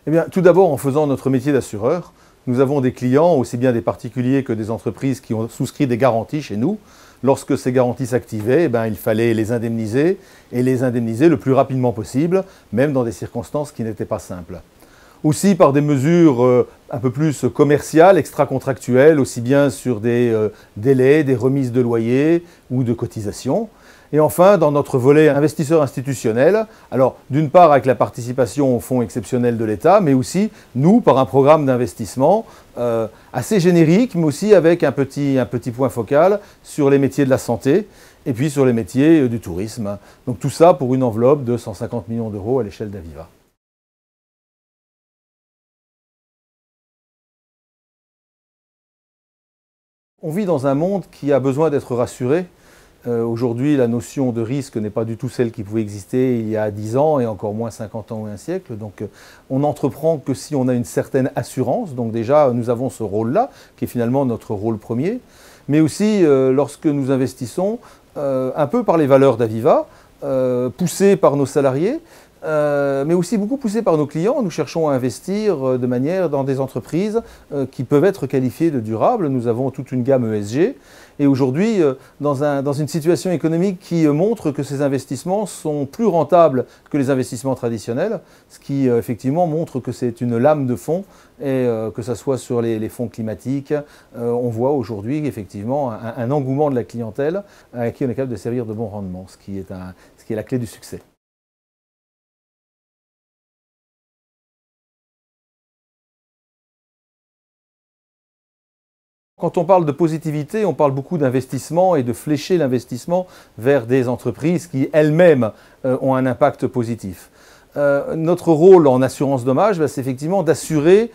Eh bien, tout d'abord, en faisant notre métier d'assureur, nous avons des clients, aussi bien des particuliers que des entreprises qui ont souscrit des garanties chez nous. Lorsque ces garanties s'activaient, il fallait les indemniser et les indemniser le plus rapidement possible, même dans des circonstances qui n'étaient pas simples. Aussi par des mesures un peu plus commerciales, extra-contractuelles, aussi bien sur des délais, des remises de loyer ou de cotisations. Et enfin, dans notre volet investisseur institutionnel, alors d'une part avec la participation au fonds exceptionnel de l'État, mais aussi nous par un programme d'investissement assez générique, mais aussi avec un petit point focal sur les métiers de la santé et puis sur les métiers du tourisme. Donc tout ça pour une enveloppe de 150 millions d'euros à l'échelle d'Aviva. On vit dans un monde qui a besoin d'être rassuré. Aujourd'hui, la notion de risque n'est pas du tout celle qui pouvait exister il y a 10 ans et encore moins 50 ans ou un siècle. Donc on n'entreprend que si on a une certaine assurance. Donc déjà, nous avons ce rôle-là, qui est finalement notre rôle premier. Mais aussi, lorsque nous investissons, un peu par les valeurs d'Aviva, poussés par nos salariés, mais aussi beaucoup poussés par nos clients. Nous cherchons à investir dans des entreprises qui peuvent être qualifiées de durables. Nous avons toute une gamme ESG. Et aujourd'hui, dans une situation économique qui montre que ces investissements sont plus rentables que les investissements traditionnels, ce qui effectivement montre que c'est une lame de fond, et que ce soit sur les fonds climatiques, on voit aujourd'hui effectivement un engouement de la clientèle à qui on est capable de servir de bons rendements, ce qui est la clé du succès. Quand on parle de positivité, on parle beaucoup d'investissement et de flécher l'investissement vers des entreprises qui elles-mêmes ont un impact positif. Notre rôle en assurance dommage, c'est effectivement d'assurer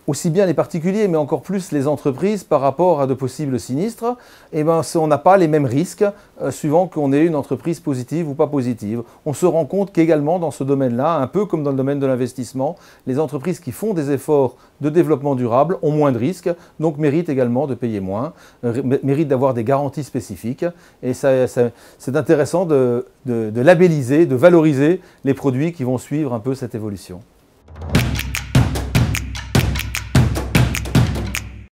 aussi bien les particuliers, mais encore plus les entreprises par rapport à de possibles sinistres. On n'a pas les mêmes risques suivant qu'on est une entreprise positive ou pas positive. On se rend compte qu'également dans ce domaine-là, un peu comme dans le domaine de l'investissement, les entreprises qui font des efforts de développement durable ont moins de risques, donc méritent également de payer moins, méritent d'avoir des garanties spécifiques. Et c'est intéressant de labelliser, de valoriser les produits qui vont suivre un peu cette évolution.